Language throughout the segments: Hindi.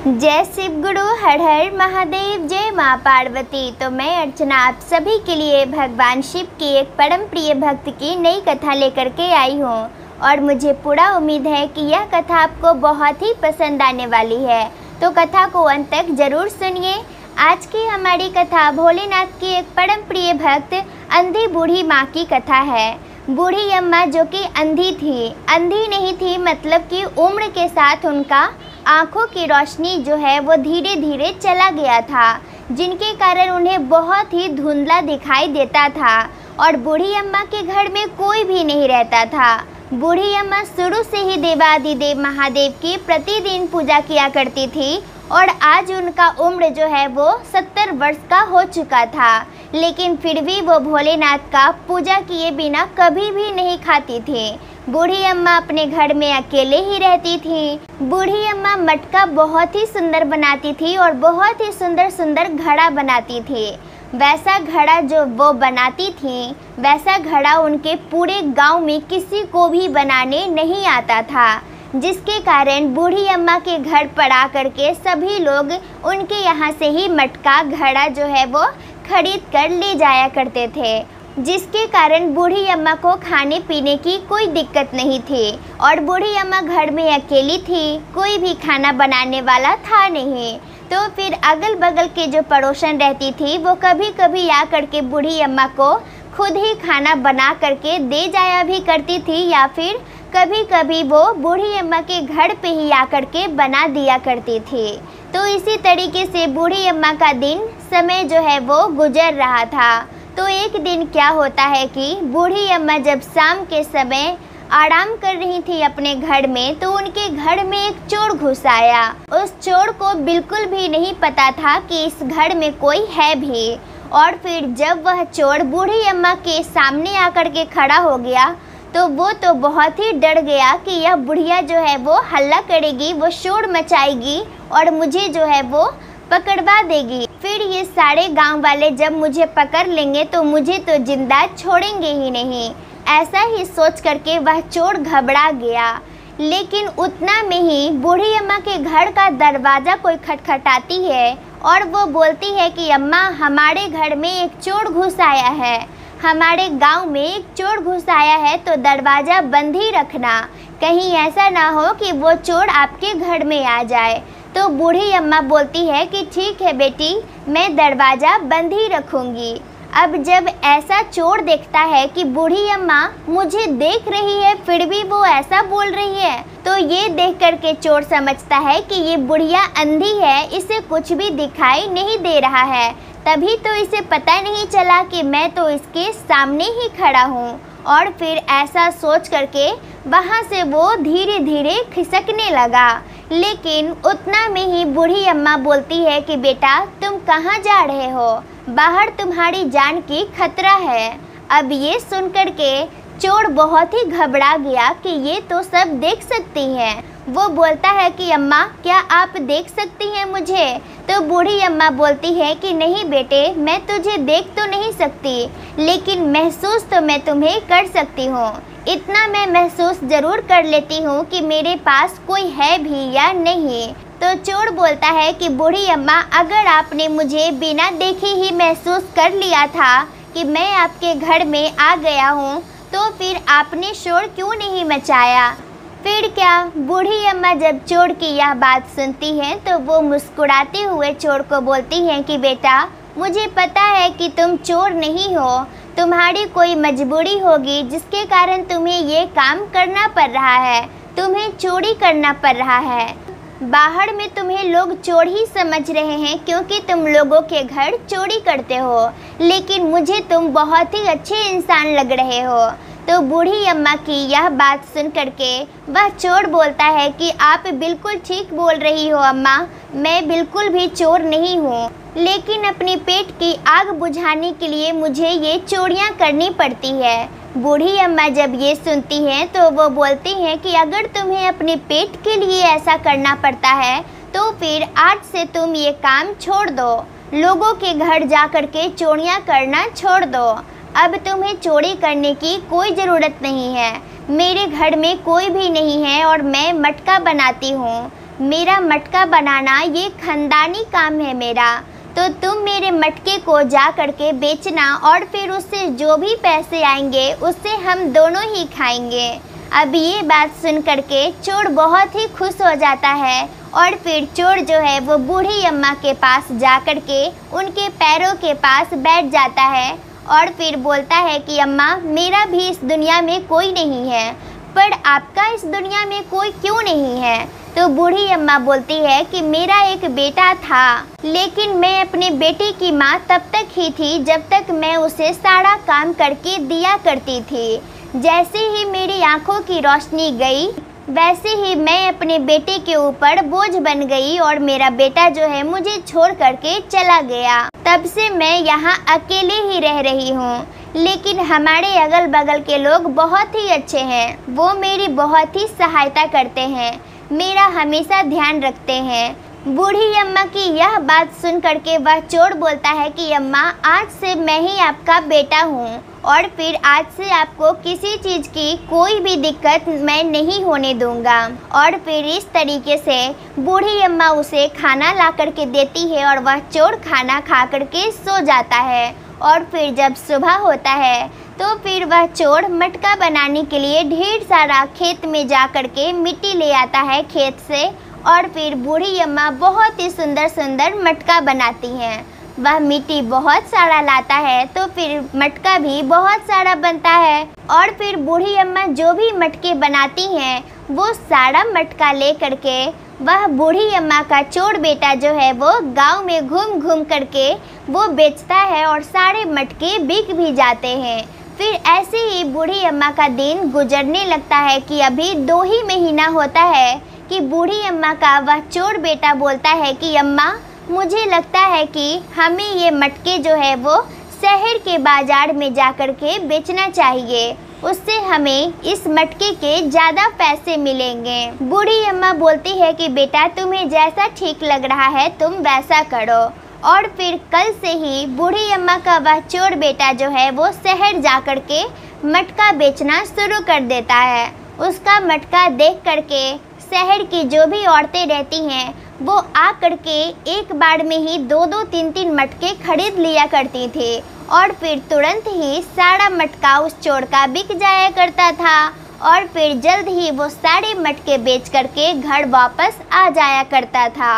जय शिव गुरु, हर हर महादेव, जय माँ पार्वती। तो मैं अर्चना आप सभी के लिए भगवान शिव की एक परम प्रिय भक्त की नई कथा लेकर के आई हूँ और मुझे पूरा उम्मीद है कि यह कथा आपको बहुत ही पसंद आने वाली है। तो कथा को अंत तक जरूर सुनिए। आज की हमारी कथा भोलेनाथ की एक परम प्रिय भक्त अंधी बूढ़ी माँ की कथा है। बूढ़ी अम्मा जो कि अंधी थी, अंधी नहीं थी मतलब कि उम्र के साथ उनका आँखों की रोशनी जो है वो धीरे धीरे चला गया था, जिनके कारण उन्हें बहुत ही धुंधला दिखाई देता था और बूढ़ी अम्मा के घर में कोई भी नहीं रहता था। बूढ़ी अम्मा शुरू से ही देवाधिदेव महादेव की प्रतिदिन पूजा किया करती थी और आज उनका उम्र जो है वो 70 वर्ष का हो चुका था, लेकिन फिर भी वो भोलेनाथ का पूजा किए बिना कभी भी नहीं खाती थी। बूढ़ी अम्मा अपने घर में अकेले ही रहती थी। बूढ़ी अम्मा मटका बहुत ही सुंदर बनाती थी और बहुत ही सुंदर सुंदर घड़ा बनाती थी। वैसा घड़ा जो वो बनाती थी, वैसा घड़ा उनके पूरे गांव में किसी को भी बनाने नहीं आता था, जिसके कारण बूढ़ी अम्मा के घर पर आ करके सभी लोग उनके यहाँ से ही मटका घड़ा जो है वो खरीद कर ले जाया करते थे, जिसके कारण बूढ़ी अम्मा को खाने पीने की कोई दिक्कत नहीं थी और बूढ़ी अम्मा घर में अकेली थी, कोई भी खाना बनाने वाला था नहीं। तो फिर अगल बगल के जो पड़ोसन रहती थी वो कभी कभी आ करके बूढ़ी अम्मा को खुद ही खाना बना करके दे जाया भी करती थी, या फिर कभी कभी वो बूढ़ी अम्मा के घर पे ही आकर के बना दिया करती थी। तो इसी तरीके से बूढ़ी अम्मा का दिन समय जो है वो गुजर रहा था। तो एक दिन क्या होता है कि बूढ़ी अम्मा जब शाम के समय आराम कर रही थी अपने घर में, तो उनके घर में एक चोर घुस आया। उस चोर को बिल्कुल भी नहीं पता था कि इस घर में कोई है भी, और फिर जब वह चोर बूढ़ी अम्मा के सामने आकर के खड़ा हो गया तो वो तो बहुत ही डर गया कि यह बुढ़िया जो है वो हल्ला करेगी, वो शोर मचाएगी और मुझे जो है वो पकड़वा देगी। फिर ये सारे गांव वाले जब मुझे पकड़ लेंगे तो मुझे तो जिंदा छोड़ेंगे ही नहीं। ऐसा ही सोच करके वह चोर घबरा गया। लेकिन उतना में ही बूढ़ी अम्मा के घर का दरवाज़ा कोई खटखटाती है और वो बोलती है कि अम्मा, हमारे घर में एक चोर घुस आया है, हमारे गांव में एक चोर घुस आया है, तो दरवाज़ा बंद ही रखना, कहीं ऐसा ना हो कि वो चोर आपके घर में आ जाए। तो बूढ़ी अम्मा बोलती है कि ठीक है बेटी, मैं दरवाज़ा बंद ही रखूँगी। अब जब ऐसा चोर देखता है कि बूढ़ी अम्मा मुझे देख रही है फिर भी वो ऐसा बोल रही है, तो ये देख करके चोर समझता है कि ये बुढ़िया अंधी है, इसे कुछ भी दिखाई नहीं दे रहा है, तभी तो इसे पता नहीं चला कि मैं तो इसके सामने ही खड़ा हूँ। और फिर ऐसा सोच करके वहाँ से वो धीरे धीरे खिसकने लगा। लेकिन उतना में ही बूढ़ी अम्मा बोलती है कि बेटा, तुम कहाँ जा रहे हो, बाहर तुम्हारी जान की खतरा है। अब ये सुन कर के चोर बहुत ही घबरा गया कि ये तो सब देख सकती हैं। वो बोलता है कि अम्मा, क्या आप देख सकती हैं मुझे? तो बूढ़ी अम्मा बोलती है कि नहीं बेटे, मैं तुझे देख तो नहीं सकती, लेकिन महसूस तो मैं तुम्हें कर सकती हूँ। इतना मैं महसूस ज़रूर कर लेती हूँ कि मेरे पास कोई है भी या नहीं। तो चोर बोलता है कि बूढ़ी अम्मा, अगर आपने मुझे बिना देखे ही महसूस कर लिया था कि मैं आपके घर में आ गया हूँ, तो फिर आपने शोर क्यों नहीं मचाया? फिर क्या? बूढ़ी अम्मा जब चोर की यह बात सुनती हैं तो वो मुस्कुराते हुए चोर को बोलती हैं कि बेटा, मुझे पता है कि तुम चोर नहीं हो, तुम्हारी कोई मजबूरी होगी जिसके कारण तुम्हें ये काम करना पड़ रहा है, तुम्हें चोरी करना पड़ रहा है। बाहर में तुम्हें लोग चोर ही समझ रहे हैं क्योंकि तुम लोगों के घर चोरी करते हो, लेकिन मुझे तुम बहुत ही अच्छे इंसान लग रहे हो। तो बूढ़ी अम्मा की यह बात सुन करके वह चोर बोलता है कि आप बिल्कुल ठीक बोल रही हो अम्मा, मैं बिल्कुल भी चोर नहीं हूँ, लेकिन अपनी पेट की आग बुझाने के लिए मुझे ये चोरियाँ करनी पड़ती है। बूढ़ी अम्मा जब ये सुनती हैं तो वो बोलती हैं कि अगर तुम्हें अपने पेट के लिए ऐसा करना पड़ता है तो फिर आज से तुम ये काम छोड़ दो, लोगों के घर जा कर के चोरियाँ करना छोड़ दो। अब तुम्हें चोरी करने की कोई ज़रूरत नहीं है, मेरे घर में कोई भी नहीं है और मैं मटका बनाती हूँ, मेरा मटका बनाना ये खानदानी काम है मेरा, तो तुम मेरे मटके को जा करके बेचना और फिर उससे जो भी पैसे आएंगे उससे हम दोनों ही खाएंगे। अब ये बात सुन करके चोर बहुत ही खुश हो जाता है और फिर चोर जो है वो बूढ़ी अम्मा के पास जा करके उनके पैरों के पास बैठ जाता है और फिर बोलता है कि अम्मा, मेरा भी इस दुनिया में कोई नहीं है, पर आपका इस दुनिया में कोई क्यों नहीं है? तो बूढ़ी अम्मा बोलती है कि मेरा एक बेटा था, लेकिन मैं अपने बेटे की माँ तब तक ही थी जब तक मैं उसे सारा काम करके दिया करती थी। जैसे ही मेरी आंखों की रोशनी गई वैसे ही मैं अपने बेटे के ऊपर बोझ बन गई और मेरा बेटा जो है मुझे छोड़ करके चला गया। तब से मैं यहाँ अकेले ही रह रही हूँ, लेकिन हमारे अगल बगल के लोग बहुत ही अच्छे हैं, वो मेरी बहुत ही सहायता करते हैं, मेरा हमेशा ध्यान रखते हैं। बूढ़ी अम्मा की यह बात सुन करके वह चोर बोलता है कि अम्मा, आज से मैं ही आपका बेटा हूँ और फिर आज से आपको किसी चीज़ की कोई भी दिक्कत मैं नहीं होने दूंगा। और फिर इस तरीके से बूढ़ी अम्मा उसे खाना ला करके देती है और वह चोर खाना खा करके सो जाता है। और फिर जब सुबह होता है तो फिर वह चोर मटका बनाने के लिए ढेर सारा खेत में जा करके मिट्टी ले आता है खेत से और फिर बूढ़ी अम्मा बहुत ही सुंदर सुंदर मटका बनाती हैं। वह मिट्टी बहुत सारा लाता है तो फिर मटका भी बहुत सारा बनता है और फिर बूढ़ी अम्मा जो भी मटके बनाती हैं वो सारा मटका ले करके वह बूढ़ी अम्मा का चोर बेटा जो है वो गांव में घूम घूम करके वो बेचता है और सारे मटके बिक भी जाते हैं। फिर ऐसे ही बूढ़ी अम्मा का दिन गुजरने लगता है कि अभी 2 ही महीना होता है कि बूढ़ी अम्मा का वह चोर बेटा बोलता है कि अम्मा, मुझे लगता है कि हमें ये मटके जो है वो शहर के बाज़ार में जा कर के बेचना चाहिए, उससे हमें इस मटके के ज़्यादा पैसे मिलेंगे। बूढ़ी अम्मा बोलती है कि बेटा, तुम्हें जैसा ठीक लग रहा है तुम वैसा करो। और फिर कल से ही बूढ़ी अम्मा का वह चोर बेटा जो है वो शहर जा कर के मटका बेचना शुरू कर देता है। उसका मटका देख करके शहर की जो भी औरतें रहती हैं वो आ करके एक बार में ही 2-2, 3-3 मटके खरीद लिया करती थी और फिर तुरंत ही सारा मटका उस चोर का बिक जाया करता था और फिर जल्द ही वो सारे मटके बेच करके घर वापस आ जाया करता था।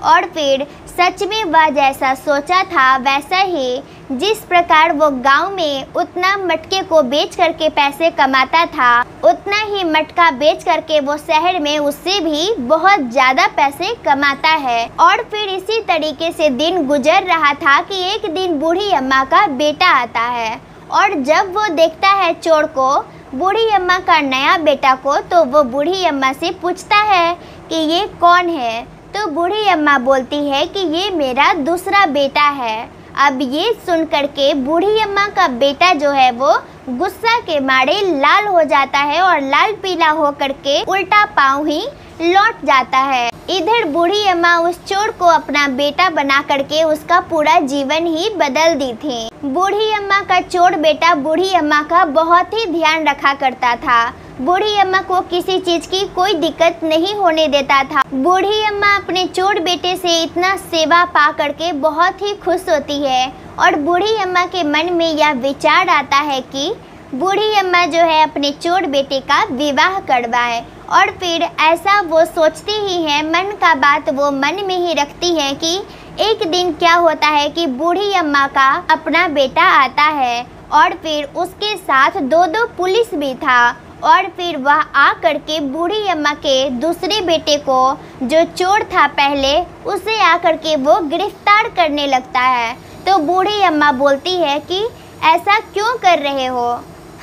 और फिर सच में वह जैसा सोचा था वैसा ही, जिस प्रकार वो गांव में उतना मटके को बेच करके पैसे कमाता था, उतना ही मटका बेच करके वो शहर में उससे भी बहुत ज़्यादा पैसे कमाता है। और फिर इसी तरीके से दिन गुजर रहा था कि एक दिन बूढ़ी अम्मा का बेटा आता है और जब वो देखता है चोर को, बूढ़ी अम्मा का नया बेटा को, तो वो बूढ़ी अम्मा से पूछता है कि ये कौन है। तो बूढ़ी अम्मा बोलती है कि ये मेरा दूसरा बेटा है। अब ये सुन करके बूढ़ी अम्मा का बेटा जो है वो गुस्सा के मारे लाल हो जाता है और लाल पीला हो करके उल्टा पाँव ही लौट जाता है। इधर बूढ़ी अम्मा उस चोर को अपना बेटा बना करके उसका पूरा जीवन ही बदल दी थी। बूढ़ी अम्मा का चोर बेटा बूढ़ी अम्मा का बहुत ही ध्यान रखा करता था। बूढ़ी अम्मा को किसी चीज़ की कोई दिक्कत नहीं होने देता था। बूढ़ी अम्मा अपने चोर बेटे से इतना सेवा पा करके बहुत ही खुश होती है और बूढ़ी अम्मा के मन में यह विचार आता है कि बूढ़ी अम्मा जो है अपने चोर बेटे का विवाह करवाए। और फिर ऐसा वो सोचती ही है, मन का बात वो मन में ही रखती है कि एक दिन क्या होता है कि बूढ़ी अम्मा का अपना बेटा आता है और फिर उसके साथ 2-2 पुलिस भी था और फिर वह आ करके बूढ़ी अम्मा के दूसरे बेटे को, जो चोर था पहले, उसे आ करके वो गिरफ्तार करने लगता है। तो बूढ़ी अम्मा बोलती है कि ऐसा क्यों कर रहे हो,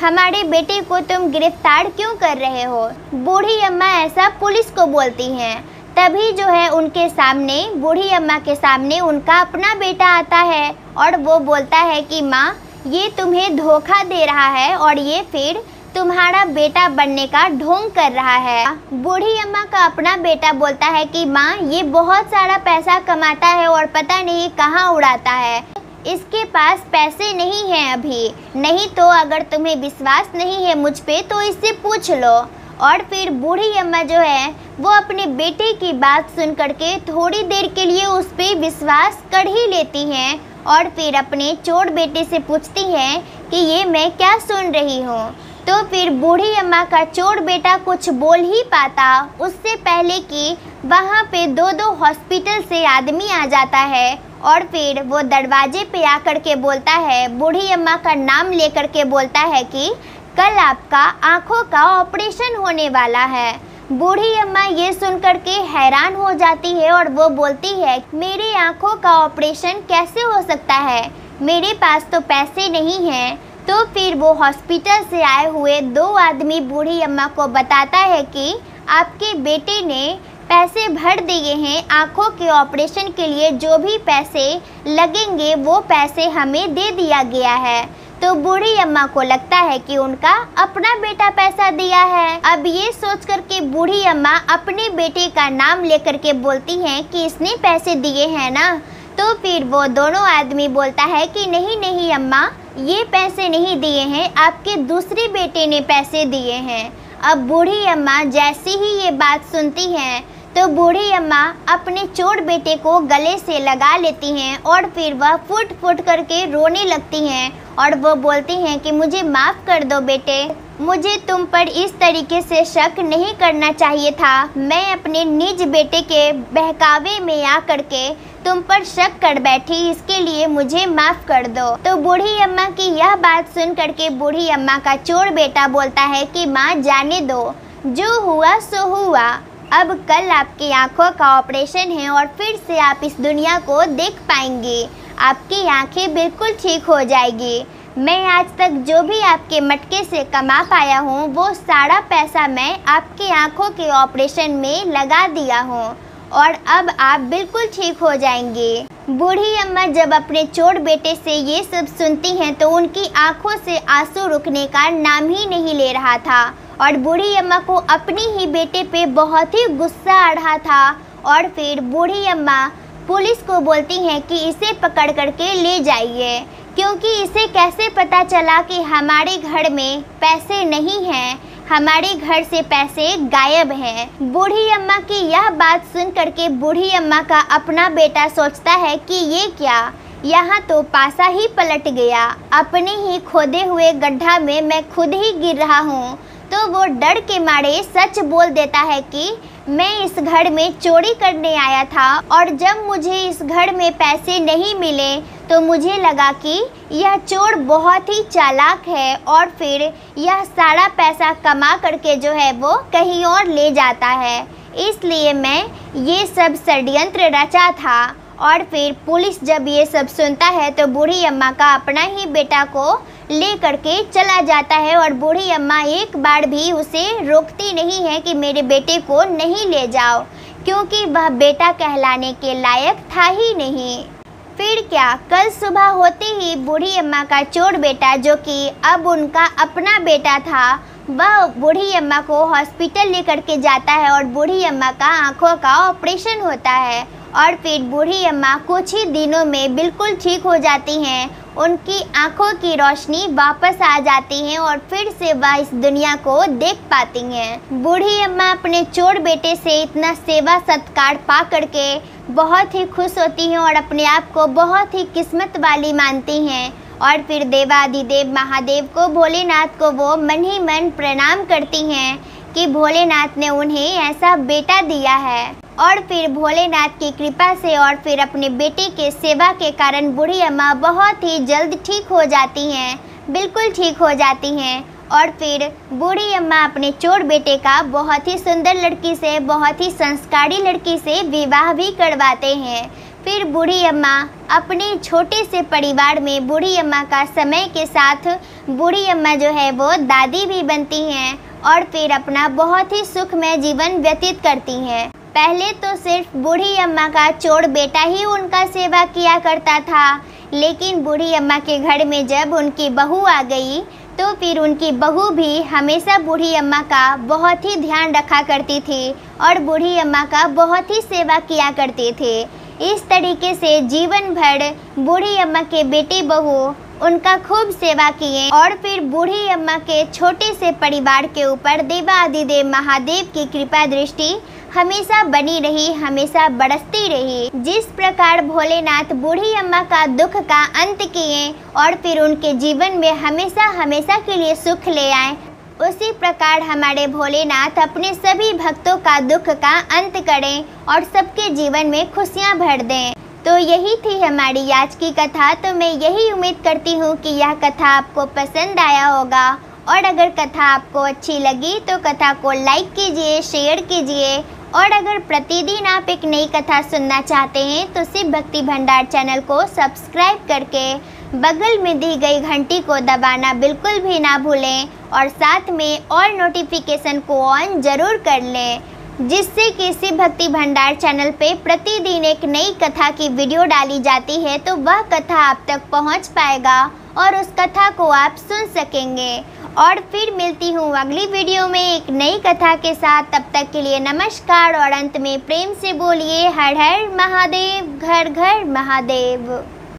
हमारे बेटे को तुम गिरफ्तार क्यों कर रहे हो। बूढ़ी अम्मा ऐसा पुलिस को बोलती हैं। तभी जो है उनके सामने, बूढ़ी अम्मा के सामने उनका अपना बेटा आता है और वो बोलता है कि माँ, ये तुम्हें धोखा दे रहा है और ये फिर तुम्हारा बेटा बनने का ढोंग कर रहा है। बूढ़ी अम्मा का अपना बेटा बोलता है कि माँ, ये बहुत सारा पैसा कमाता है और पता नहीं कहाँ उड़ाता है, इसके पास पैसे नहीं हैं अभी, नहीं तो अगर तुम्हें विश्वास नहीं है मुझ पे तो इससे पूछ लो। और फिर बूढ़ी अम्मा जो है वो अपने बेटे की बात सुन करके थोड़ी देर के लिए उस पर विश्वास कर ही लेती हैं और फिर अपने चोर बेटे से पूछती हैं कि ये मैं क्या सुन रही हूँ। तो फिर बूढ़ी अम्मा का चोर बेटा कुछ बोल ही पाता उससे पहले कि वहाँ पे दो हॉस्पिटल से आदमी आ जाता है और फिर वो दरवाजे पे आकर के बोलता है, बूढ़ी अम्मा का नाम लेकर के बोलता है कि कल आपका आँखों का ऑपरेशन होने वाला है। बूढ़ी अम्मा ये सुनकर के हैरान हो जाती है और वो बोलती है, मेरी आँखों का ऑपरेशन कैसे हो सकता है, मेरे पास तो पैसे नहीं हैं। तो फिर वो हॉस्पिटल से आए हुए 2 आदमी बूढ़ी अम्मा को बताता है कि आपके बेटे ने पैसे भर दिए हैं, आँखों के ऑपरेशन के लिए जो भी पैसे लगेंगे वो पैसे हमें दे दिया गया है। तो बूढ़ी अम्मा को लगता है कि उनका अपना बेटा पैसा दिया है। अब ये सोच कर के बूढ़ी अम्मा अपने बेटे का नाम लेकर के बोलती हैं कि इसने पैसे दिए हैं ना। तो फिर वो दोनों आदमी बोलता है कि नहीं नहीं अम्मा, ये पैसे नहीं दिए हैं, आपके दूसरे बेटे ने पैसे दिए हैं। अब बूढ़ी अम्मा जैसे ही ये बात सुनती हैं तो बूढ़ी अम्मा अपने चोर बेटे को गले से लगा लेती हैं और फिर वह फुट फुट करके रोने लगती हैं और वो बोलती हैं कि मुझे माफ़ कर दो बेटे, मुझे तुम पर इस तरीके से शक नहीं करना चाहिए था। मैं अपने निज बेटे के बहकावे में आकर के तुम पर शक कर बैठी, इसके लिए मुझे माफ़ कर दो। तो बूढ़ी अम्मा की यह बात सुन करके बूढ़ी अम्मा का चोर बेटा बोलता है कि माँ जाने दो, जो हुआ सो हुआ, अब कल आपकी आँखों का ऑपरेशन है और फिर से आप इस दुनिया को देख पाएंगे, आपकी आँखें बिल्कुल ठीक हो जाएगी। मैं आज तक जो भी आपके मटके से कमा पाया हूँ वो सारा पैसा मैं आपकी आँखों के ऑपरेशन में लगा दिया हूँ और अब आप बिल्कुल ठीक हो जाएंगे। बूढ़ी अम्मा जब अपने चोर बेटे से ये सब सुनती हैं तो उनकी आंखों से आंसू रुकने का नाम ही नहीं ले रहा था और बूढ़ी अम्मा को अपनी ही बेटे पे बहुत ही गुस्सा आ रहा था। और फिर बूढ़ी अम्मा पुलिस को बोलती हैं कि इसे पकड़ करके ले जाइए, क्योंकि इसे कैसे पता चला कि हमारे घर में पैसे नहीं हैं, हमारे घर से पैसे गायब हैं। बूढ़ी अम्मा की यह बात सुन करके बूढ़ी अम्मा का अपना बेटा सोचता है कि ये क्या, यहाँ तो पासा ही पलट गया, अपने ही खोदे हुए गड्ढा में मैं खुद ही गिर रहा हूँ। तो वो डर के मारे सच बोल देता है कि मैं इस घर में चोरी करने आया था और जब मुझे इस घर में पैसे नहीं मिले तो मुझे लगा कि यह चोर बहुत ही चालाक है और फिर यह सारा पैसा कमा करके जो है वो कहीं और ले जाता है, इसलिए मैं ये सब षड्यंत्र रचा था। और फिर पुलिस जब ये सब सुनता है तो बूढ़ी अम्मा का अपना ही बेटा को ले करके चला जाता है और बूढ़ी अम्मा एक बार भी उसे रोकती नहीं है कि मेरे बेटे को नहीं ले जाओ, क्योंकि वह बेटा कहलाने के लायक था ही नहीं। फिर क्या, कल सुबह होते ही बूढ़ी अम्मा का चोर बेटा, जो कि अब उनका अपना बेटा था, वह बूढ़ी अम्मा को हॉस्पिटल लेकर के जाता है और बूढ़ी अम्मा का आँखों का ऑपरेशन होता है और फिर बूढ़ी अम्मा कुछ ही दिनों में बिल्कुल ठीक हो जाती हैं, उनकी आंखों की रोशनी वापस आ जाती है और फिर से वह इस दुनिया को देख पाती हैं। बूढ़ी अम्मा अपने चोर बेटे से इतना सेवा सत्कार पा करके बहुत ही खुश होती हैं और अपने आप को बहुत ही किस्मत वाली मानती हैं और फिर देवाधिदेव महादेव को, भोलेनाथ को वो मन ही मन प्रणाम करती हैं कि भोलेनाथ ने उन्हें ऐसा बेटा दिया है। और फिर भोलेनाथ की कृपा से और फिर अपने बेटे के सेवा के कारण बूढ़ी अम्मा बहुत ही जल्द ठीक हो जाती हैं, बिल्कुल ठीक हो जाती हैं। और फिर बूढ़ी अम्मा अपने चोर बेटे का बहुत ही सुंदर लड़की से, बहुत ही संस्कारी लड़की से विवाह भी करवाते हैं। फिर बूढ़ी अम्मा अपने छोटे से परिवार में बूढ़ी अम्मा का समय के साथ बूढ़ी अम्मा जो है वो दादी भी बनती हैं और फिर अपना बहुत ही सुखमय जीवन व्यतीत करती हैं। पहले तो सिर्फ बूढ़ी अम्मा का चोर बेटा ही उनका सेवा किया करता था, लेकिन बूढ़ी अम्मा के घर में जब उनकी बहू आ गई तो फिर उनकी बहू भी हमेशा बूढ़ी अम्मा का बहुत ही ध्यान रखा करती थी और बूढ़ी अम्मा का बहुत ही सेवा किया करते थे। इस तरीके से जीवन भर बूढ़ी अम्मा के बेटे बहू उनका खूब सेवा किए और फिर बूढ़ी अम्मा के छोटे से परिवार के ऊपर देवाधिदेव महादेव की कृपा दृष्टि हमेशा बनी रही, हमेशा बरसती रही। जिस प्रकार भोलेनाथ बूढ़ी अम्मा का दुख का अंत किए और फिर उनके जीवन में हमेशा हमेशा के लिए सुख ले आए, उसी प्रकार हमारे भोलेनाथ अपने सभी भक्तों का दुख का अंत करें और सबके जीवन में खुशियां भर दें। तो यही थी हमारी आज की कथा। तो मैं यही उम्मीद करती हूँ कि यह कथा आपको पसंद आया होगा, और अगर कथा आपको अच्छी लगी तो कथा को लाइक कीजिए, शेयर कीजिए, और अगर प्रतिदिन आप एक नई कथा सुनना चाहते हैं तो शिव भक्ति भंडार चैनल को सब्सक्राइब करके बगल में दी गई घंटी को दबाना बिल्कुल भी ना भूलें, और साथ में ऑल नोटिफिकेशन को ऑन ज़रूर कर लें, जिससे कि शिव भक्ति भंडार चैनल पे प्रतिदिन एक नई कथा की वीडियो डाली जाती है तो वह कथा आप तक पहुंच पाएगा और उस कथा को आप सुन सकेंगे। और फिर मिलती हूँ अगली वीडियो में एक नई कथा के साथ। तब तक के लिए नमस्कार, और अंत में प्रेम से बोलिए हर हर महादेव, घर घर महादेव।